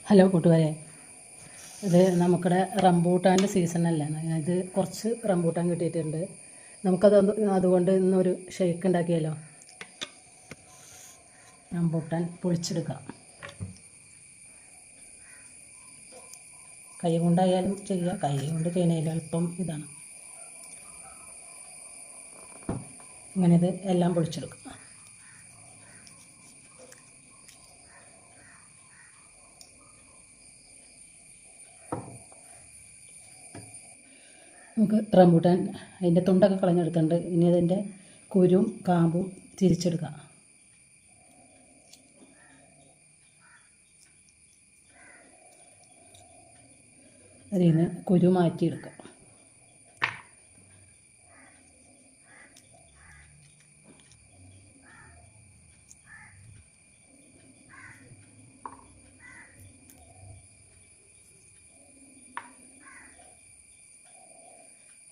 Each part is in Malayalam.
ഹലോ കൂട്ടുകാരെ, ഇത് നമുക്കിടെ റംബൂട്ടാൻ്റെ സീസണല്ലേ. ഇത് കുറച്ച് റംബൂട്ടാൻ കിട്ടിയിട്ടുണ്ട്. അതുകൊണ്ട് ഇന്നൊരു ഷേക്ക് ഉണ്ടാക്കിയാലോ. റംബൂട്ടാൻ പൊളിച്ചെടുക്കാം. കൈ കൊണ്ടായാലും ചെയ്യുക, കൈ കൊണ്ട് ചെയ്യുന്നതിൽ എളുപ്പം ഇതാണ്. ഇങ്ങനെ ഇത് എല്ലാം പൊളിച്ചെടുക്കാം. നമുക്ക് റംബൂട്ടാൻ അതിൻ്റെ തൊണ്ടൊക്കെ കളഞ്ഞെടുത്തിട്ടുണ്ട്. ഇനി അതിൻ്റെ കുരും കാമ്പും തിരിച്ചെടുക്കാം. അതിൽ നിന്ന് കുരു മാറ്റിയെടുക്കാം.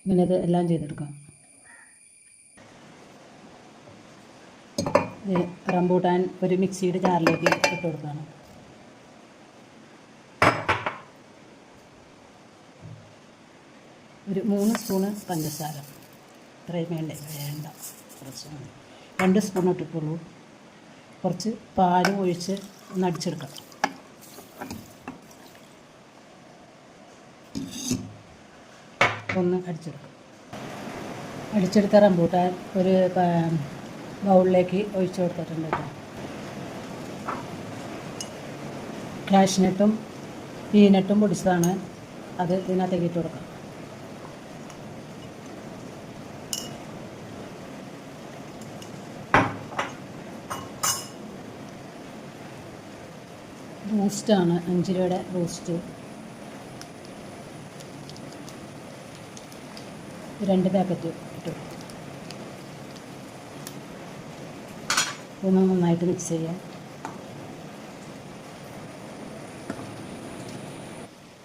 ഇങ്ങനെ ഇത് എല്ലാം ചെയ്തെടുക്കാം. റംബൂട്ടാൻ ഒരു മിക്സിയുടെ ജാറിലേക്ക് ഇട്ട് കൊടുക്കണം. ഒരു 3 സ്പൂണ് പഞ്ചസാര, ഇത്രയും വേണ്ട കുറച്ച് 2 സ്പൂൺ ഇട്ടിട്ടുള്ളൂ. കുറച്ച് പാലും ഒഴിച്ച് ഒന്ന് അടിച്ചെടുക്കാം. ഒന്ന് അടിച്ചെടുത്ത റംബൂട്ടാൻ ഒരു ബൗളിലേക്ക് ഒഴിച്ചു കൊടുത്തിട്ടുണ്ട് കേട്ടോ. കാഷ്നട്ടും പീനട്ടും പൊടിച്ചതാണ്, അത് ഇതിനകത്തേക്ക് ഇട്ട് കൊടുക്കാം. ബൂസ്റ്റാണ്, 5 രൂപയുടെ ബൂസ്റ്റ് 2 പാക്കറ്റ് ഇട്ടു. ഒന്ന് നന്നായിട്ട് മിക്സ് ചെയ്യാം.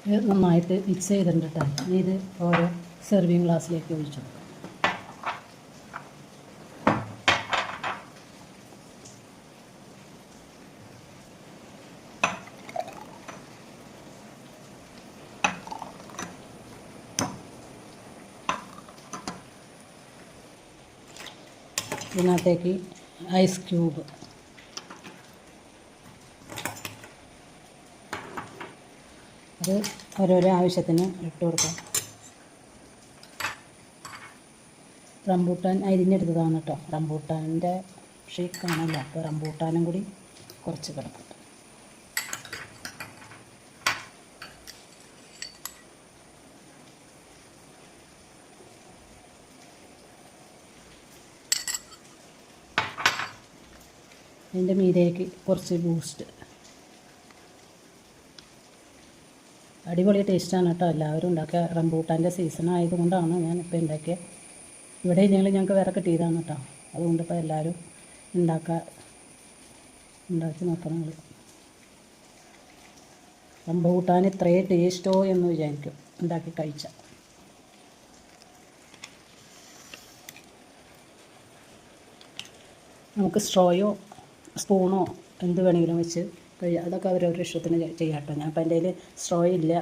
ഇത് നന്നായിട്ട് മിക്സ് ചെയ്തിട്ടുണ്ട് കേട്ടോ. ഇനി ഇത് ഓരോ സെർവിങ് ഗ്ലാസ്സിലേക്ക് ഒഴിച്ചു. ഇതിനകത്തേക്ക് ഐസ് ക്യൂബ്, അത് ഓരോരോ ആവശ്യത്തിന് ഇട്ട് കൊടുക്കാം. റംബൂട്ടാൻ അരിഞ്ഞെടുത്തതാണ് കേട്ടോ. റംബൂട്ടാൻ്റെ ഷേക്കാണല്ലോ, അപ്പോൾ റംബൂട്ടാനും കൂടി കുറച്ച് കിടക്കും. അതിൻ്റെ മീതേക്ക് കുറച്ച് ബൂസ്റ്റ്. അടിപൊളി ടേസ്റ്റാണ് കേട്ടോ. എല്ലാവരും ഉണ്ടാക്കുക. റംബൂട്ടാൻ്റെ സീസൺ ആയതുകൊണ്ടാണ് ഞാൻ ഇപ്പോൾ ഉണ്ടാക്കിയത്. ഇവിടെ ഇല്ലെങ്കിൽ ഞങ്ങൾക്ക് വേറെ കിട്ടിയതാണ് കേട്ടോ. അതുകൊണ്ട് ഇപ്പോൾ എല്ലാവരും ഉണ്ടാക്കി നോക്കണം. റംബൂട്ടാൻ ഇത്രയും ടേസ്റ്റോ എന്ന് വിചാരിക്കും ഉണ്ടാക്കി കഴിച്ചാൽ. നമുക്ക് സ്ട്രോയോ സ്പൂണോ എന്ത് വേണമെങ്കിലും വെച്ച് കഴിയാം. അതൊക്കെ അവരവരുടെ ഇഷ്ടത്തിന് ചെയ്യാം കേട്ടോ. ഞാൻ ഇപ്പം എൻ്റെ കയ്യിൽ സ്ട്രോ ഇല്ല,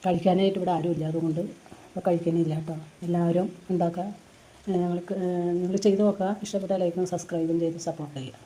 കഴിക്കാനായിട്ട് ഇവിടെ ആരുമില്ല, അതുകൊണ്ട് ഇപ്പോൾ കഴിക്കാനില്ല കേട്ടോ. എല്ലാവരും ഉണ്ടാക്കുക. നിങ്ങൾ ചെയ്ത് നോക്കുക. ഇഷ്ടപ്പെട്ട ലൈക്കും സബ്സ്ക്രൈബും ചെയ്ത് സപ്പോർട്ട് ചെയ്യുക.